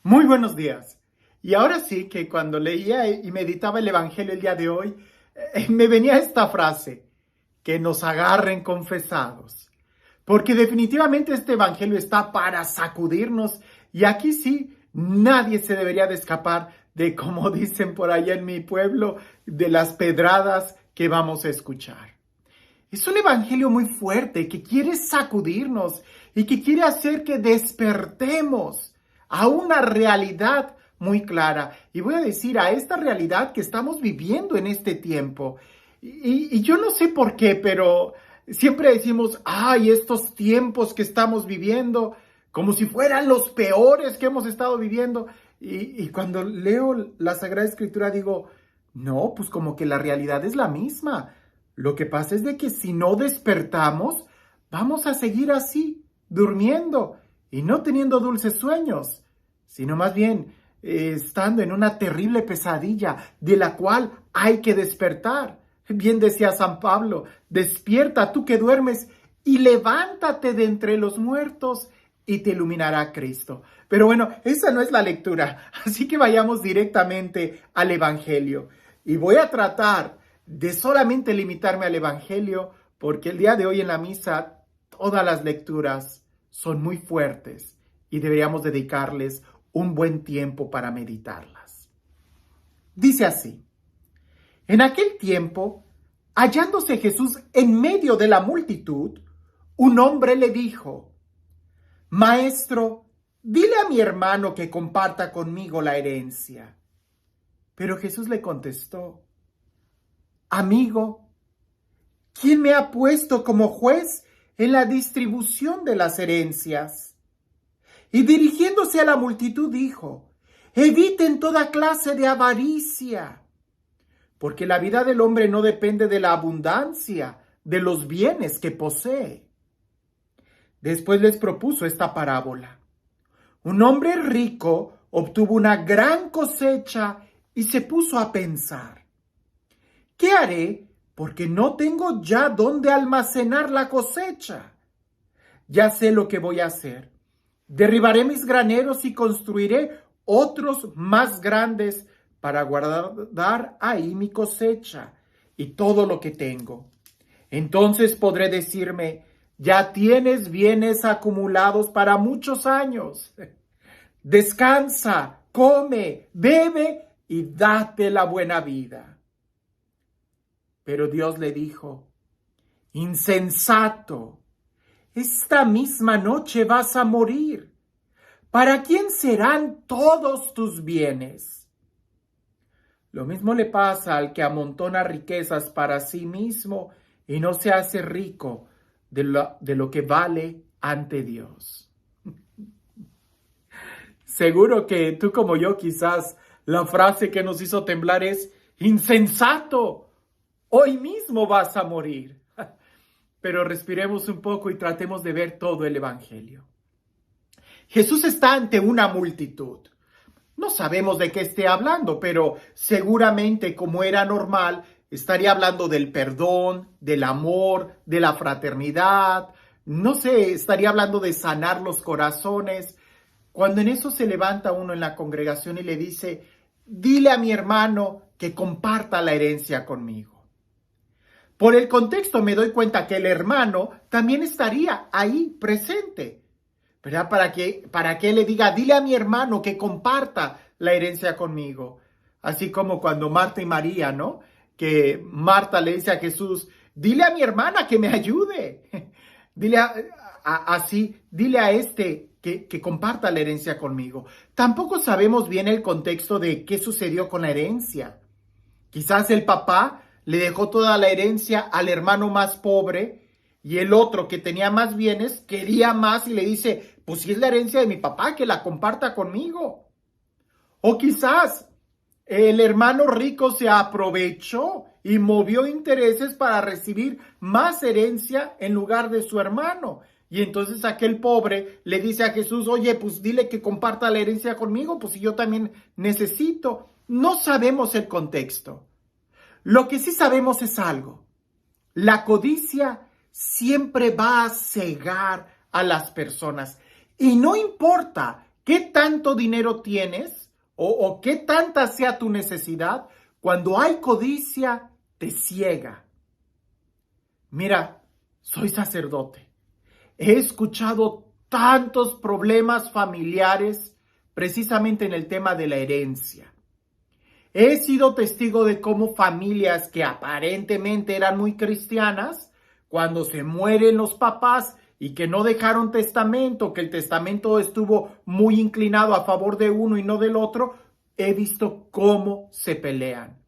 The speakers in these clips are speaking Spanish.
Muy buenos días. Y ahora sí que cuando leía y meditaba el Evangelio el día de hoy, me venía esta frase, que nos agarren confesados. Porque definitivamente este Evangelio está para sacudirnos y aquí sí, nadie se debería de escapar de, como dicen por allá en mi pueblo, de las pedradas que vamos a escuchar. Es un evangelio muy fuerte que quiere sacudirnos y que quiere hacer que despertemos a una realidad muy clara. Y voy a decir, a esta realidad que estamos viviendo en este tiempo. Y yo no sé por qué, pero siempre decimos, ay, estos tiempos que estamos viviendo, como si fueran los peores que hemos estado viviendo. Y cuando leo la Sagrada Escritura digo, no, pues como que la realidad es la misma. Lo que pasa es de que si no despertamos, vamos a seguir así, durmiendo y no teniendo dulces sueños, sino más bien estando en una terrible pesadilla de la cual hay que despertar. Bien decía San Pablo, despierta tú que duermes y levántate de entre los muertos y te iluminará Cristo. Pero bueno, esa no es la lectura, así que vayamos directamente al Evangelio. Y voy a tratar de solamente limitarme al Evangelio, porque el día de hoy en la misa todas las lecturas son muy fuertes y deberíamos dedicarles un buen tiempo para meditarlas. Dice así: en aquel tiempo, hallándose Jesús en medio de la multitud, un hombre le dijo: Maestro, dile a mi hermano que comparta conmigo la herencia. Pero Jesús le contestó: Amigo, ¿quién me ha puesto como juez en la distribución de las herencias? Y dirigiéndose a la multitud dijo: Eviten toda clase de avaricia, porque la vida del hombre no depende de la abundancia de los bienes que posee. Después les propuso esta parábola. Un hombre rico obtuvo una gran cosecha y se puso a pensar: ¿qué haré? Porque no tengo ya dónde almacenar la cosecha. Ya sé lo que voy a hacer. Derribaré mis graneros y construiré otros más grandes para guardar ahí mi cosecha y todo lo que tengo. Entonces podré decirme: ya tienes bienes acumulados para muchos años. Descansa, come, bebe y date la buena vida. Pero Dios le dijo: insensato, esta misma noche vas a morir. ¿Para quién serán todos tus bienes? Lo mismo le pasa al que amontona riquezas para sí mismo y no se hace rico de lo que vale ante Dios. Seguro que tú como yo quizás la frase que nos hizo temblar es: insensato, hoy mismo vas a morir. Pero respiremos un poco y tratemos de ver todo el Evangelio. Jesús está ante una multitud. No sabemos de qué esté hablando, pero seguramente, como era normal, estaría hablando del perdón, del amor, de la fraternidad. No sé, estaría hablando de sanar los corazones. Cuando en eso se levanta uno en la congregación y le dice: dile a mi hermano que comparta la herencia conmigo. Por el contexto me doy cuenta que el hermano también estaría ahí presente, ¿verdad? Para que le diga: dile a mi hermano que comparta la herencia conmigo. Así como cuando Marta y María, ¿no? Que Marta le dice a Jesús: dile a mi hermana que me ayude. Dile dile a este que comparta la herencia conmigo. Tampoco sabemos bien el contexto de qué sucedió con la herencia. Quizás el papá le dejó toda la herencia al hermano más pobre y el otro que tenía más bienes quería más y le dice: pues si es la herencia de mi papá, que la comparta conmigo. O quizás el hermano rico se aprovechó y movió intereses para recibir más herencia en lugar de su hermano. Y entonces aquel pobre le dice a Jesús: oye, pues dile que comparta la herencia conmigo, pues si yo también necesito. No sabemos el contexto. Lo que sí sabemos es algo: la codicia siempre va a cegar a las personas y no importa ¿Qué tanto dinero tienes o qué tanta sea tu necesidad? Cuando hay codicia, te ciega. Mira, soy sacerdote. He escuchado tantos problemas familiares precisamente en el tema de la herencia. He sido testigo de cómo familias que aparentemente eran muy cristianas, cuando se mueren los papás y que no dejaron testamento, que el testamento estuvo muy inclinado a favor de uno y no del otro, he visto cómo se pelean.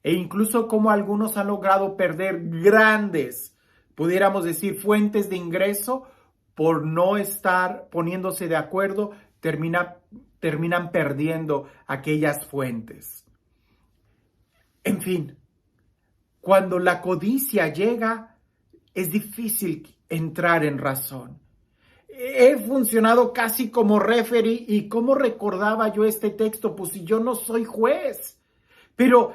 E incluso cómo algunos han logrado perder grandes, pudiéramos decir, fuentes de ingreso por no estar poniéndose de acuerdo, terminan perdiendo aquellas fuentes. En fin, cuando la codicia llega, es difícil entrar en razón. He funcionado casi como referee. ¿Y cómo recordaba yo este texto? Pues si yo no soy juez. Pero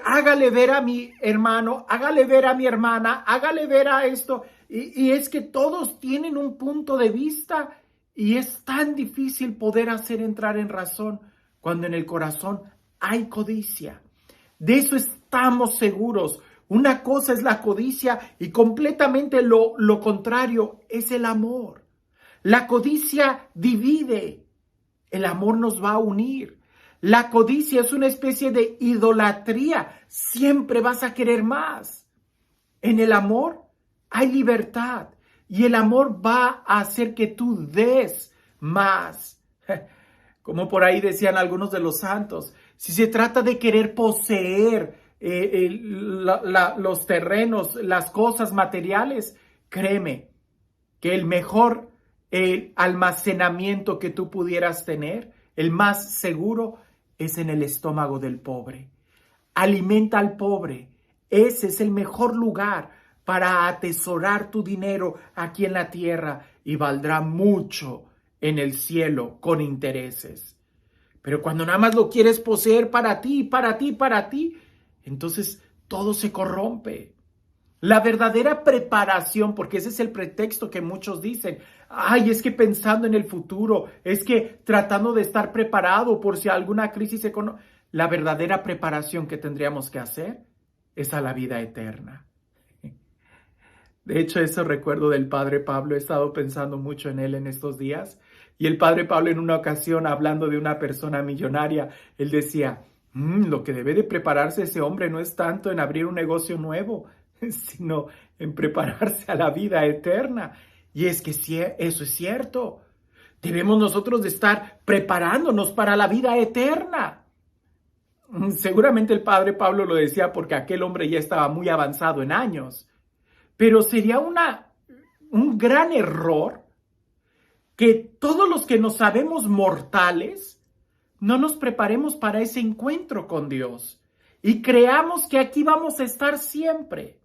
hágale ver a mi hermano, hágale ver a mi hermana, hágale ver a esto. Y es que todos tienen un punto de vista y es tan difícil poder hacer entrar en razón cuando en el corazón hay codicia. De eso estamos seguros. Una cosa es la codicia y completamente lo contrario es el amor. La codicia divide, el amor nos va a unir. La codicia es una especie de idolatría, siempre vas a querer más. En el amor hay libertad y el amor va a hacer que tú des más. Como por ahí decían algunos de los santos, si se trata de querer poseer los terrenos, las cosas materiales, créeme que el mejor almacenamiento que tú pudieras tener, el más seguro, es en el estómago del pobre. Alimenta al pobre. Ese es el mejor lugar para atesorar tu dinero aquí en la tierra y valdrá mucho en el cielo con intereses. Pero cuando nada más lo quieres poseer para ti, para ti, para ti, entonces todo se corrompe. La verdadera preparación, porque ese es el pretexto que muchos dicen, ay, es que pensando en el futuro, es que tratando de estar preparado por si alguna crisis económica. La verdadera preparación que tendríamos que hacer es a la vida eterna. De hecho, eso recuerdo del Padre Pablo, he estado pensando mucho en él en estos días. Y el Padre Pablo en una ocasión, hablando de una persona millonaria, él decía, lo que debe de prepararse ese hombre no es tanto en abrir un negocio nuevo, sino en prepararse a la vida eterna. Y es que sí, eso es cierto. Debemos nosotros de estar preparándonos para la vida eterna. Seguramente el Padre Pablo lo decía porque aquel hombre ya estaba muy avanzado en años. Pero sería un gran error que todos los que nos sabemos mortales no nos preparemos para ese encuentro con Dios y creamos que aquí vamos a estar siempre.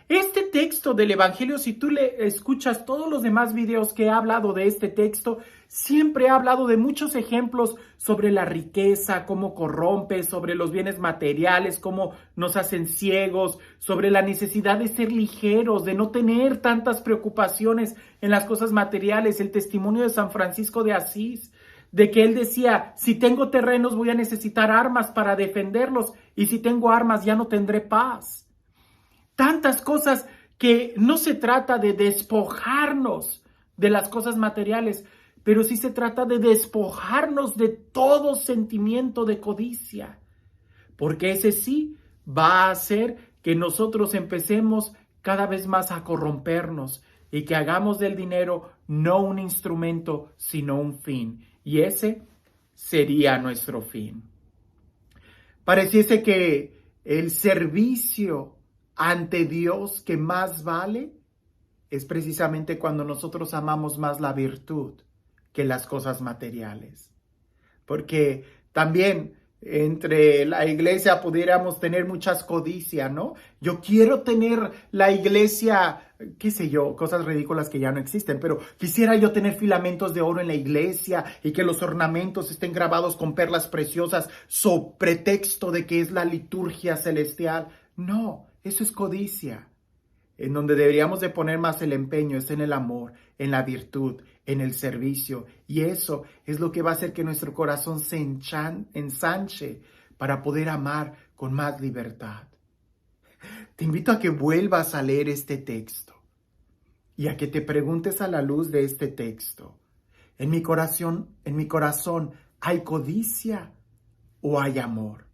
Este texto del Evangelio, si tú le escuchas todos los demás videos que he hablado de este texto, siempre he hablado de muchos ejemplos sobre la riqueza, cómo corrompe, sobre los bienes materiales, cómo nos hacen ciegos, sobre la necesidad de ser ligeros, de no tener tantas preocupaciones en las cosas materiales. El testimonio de San Francisco de Asís, de que él decía, si tengo terrenos voy a necesitar armas para defenderlos y si tengo armas ya no tendré paz. Tantas cosas que no se trata de despojarnos de las cosas materiales, pero sí se trata de despojarnos de todo sentimiento de codicia, porque ese sí va a hacer que nosotros empecemos cada vez más a corrompernos y que hagamos del dinero no un instrumento, sino un fin. Y ese sería nuestro fin. Pareciese que el servicio ante Dios que más vale es precisamente cuando nosotros amamos más la virtud que las cosas materiales. Porque también entre la iglesia pudiéramos tener muchas codicias, ¿no? Yo quiero tener la iglesia, qué sé yo, cosas ridículas que ya no existen, pero quisiera yo tener filamentos de oro en la iglesia y que los ornamentos estén grabados con perlas preciosas sobre pretexto de que es la liturgia celestial. No, eso es codicia. En donde deberíamos de poner más el empeño es en el amor, en la virtud, en el servicio. Y eso es lo que va a hacer que nuestro corazón se ensanche para poder amar con más libertad. Te invito a que vuelvas a leer este texto y a que te preguntes a la luz de este texto, ¿en mi corazón hay codicia o hay amor?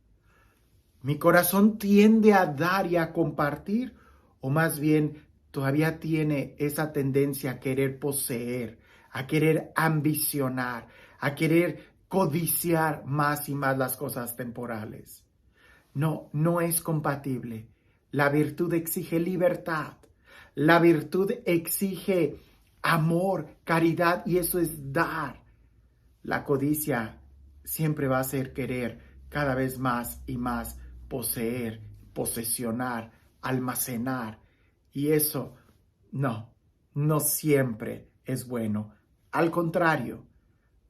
¿Mi corazón tiende a dar y a compartir o más bien todavía tiene esa tendencia a querer poseer, a querer ambicionar, a querer codiciar más y más las cosas temporales? No, no es compatible. La virtud exige libertad. La virtud exige amor, caridad, y eso es dar. La codicia siempre va a ser querer cada vez más y más poseer, posesionar, almacenar. Y eso no siempre es bueno. Al contrario,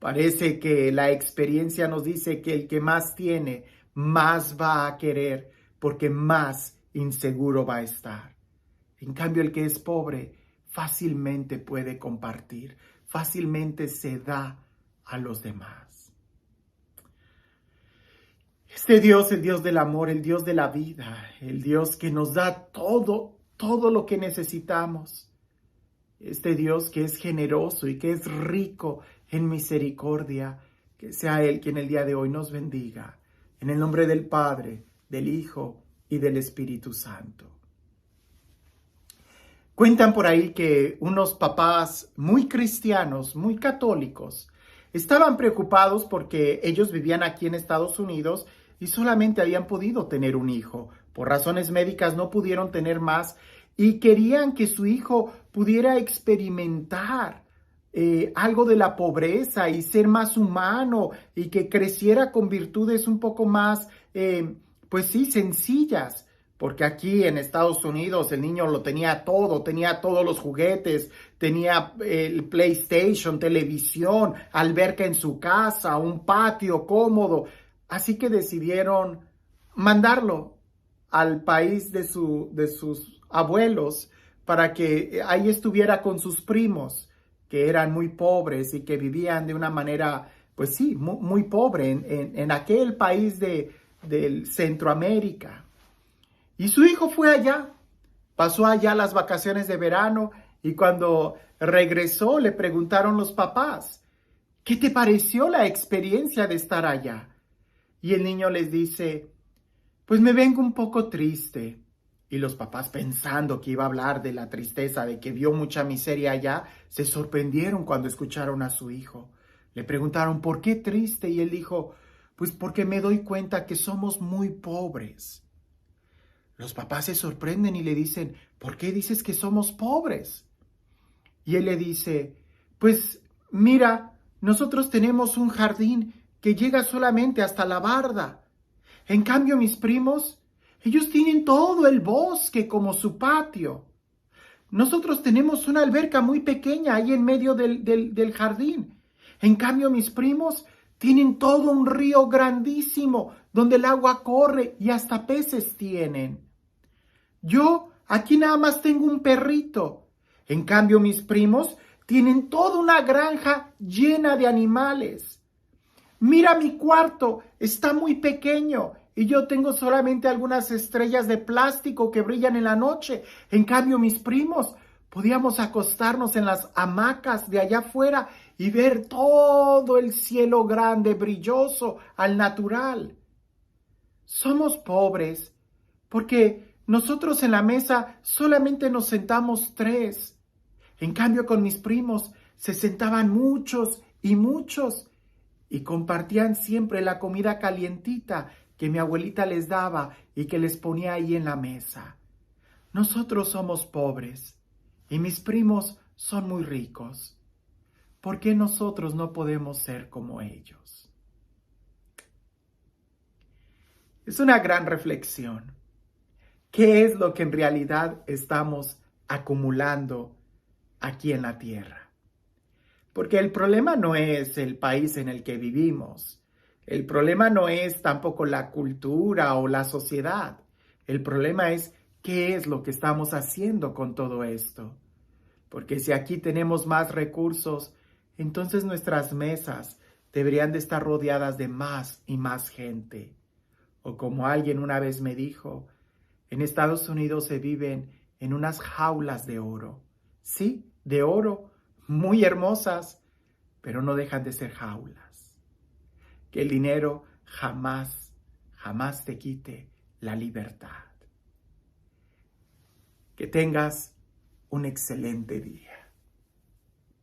parece que la experiencia nos dice que el que más tiene, más va a querer, porque más inseguro va a estar. En cambio, el que es pobre fácilmente puede compartir, fácilmente se da a los demás. Este Dios, el Dios del amor, el Dios de la vida, el Dios que nos da todo lo que necesitamos. Este Dios que es generoso y que es rico en misericordia, que sea Él quien el día de hoy nos bendiga. En el nombre del Padre, del Hijo y del Espíritu Santo. Cuentan por ahí que unos papás muy cristianos, muy católicos, estaban preocupados porque ellos vivían aquí en Estados Unidos y solamente habían podido tener un hijo. Por razones médicas no pudieron tener más y querían que su hijo pudiera experimentar algo de la pobreza y ser más humano y que creciera con virtudes un poco más, pues sí, sencillas. Porque aquí en Estados Unidos el niño lo tenía todo, tenía todos los juguetes, tenía el PlayStation, televisión, alberca en su casa, un patio cómodo. Así que decidieron mandarlo al país de sus abuelos para que ahí estuviera con sus primos, que eran muy pobres y que vivían de una manera, pues sí, muy pobre en aquel país del Centroamérica. Y su hijo fue allá, pasó allá las vacaciones de verano y cuando regresó le preguntaron los papás, ¿qué te pareció la experiencia de estar allá? Y el niño les dice, pues me vengo un poco triste. Y los papás, pensando que iba a hablar de la tristeza, de que vio mucha miseria allá, se sorprendieron cuando escucharon a su hijo. Le preguntaron, ¿por qué triste? Y él dijo, pues porque me doy cuenta que somos muy pobres. Los papás se sorprenden y le dicen, ¿por qué dices que somos pobres? Y él le dice, pues mira, nosotros tenemos un jardín que llega solamente hasta la barda. En cambio, mis primos, ellos tienen todo el bosque como su patio. Nosotros tenemos una alberca muy pequeña ahí en medio del jardín. En cambio, mis primos tienen todo un río grandísimo donde el agua corre y hasta peces tienen. Yo aquí nada más tengo un perrito. En cambio, mis primos tienen toda una granja llena de animales. Mira mi cuarto, está muy pequeño y yo tengo solamente algunas estrellas de plástico que brillan en la noche. En cambio, mis primos podíamos acostarnos en las hamacas de allá afuera y ver todo el cielo grande, brilloso, al natural. Somos pobres porque nosotros en la mesa solamente nos sentamos 3. En cambio, con mis primos se sentaban muchos y muchos y compartían siempre la comida calientita que mi abuelita les daba y que les ponía ahí en la mesa. Nosotros somos pobres y mis primos son muy ricos. ¿Por qué nosotros no podemos ser como ellos? Es una gran reflexión. ¿Qué es lo que en realidad estamos acumulando aquí en la tierra? Porque el problema no es el país en el que vivimos. El problema no es tampoco la cultura o la sociedad. El problema es qué es lo que estamos haciendo con todo esto. Porque si aquí tenemos más recursos, entonces nuestras mesas deberían de estar rodeadas de más y más gente. O como alguien una vez me dijo, en Estados Unidos se viven en unas jaulas de oro. Sí, de oro, muy hermosas, pero no dejan de ser jaulas. Que el dinero jamás, jamás te quite la libertad. Que tengas un excelente día.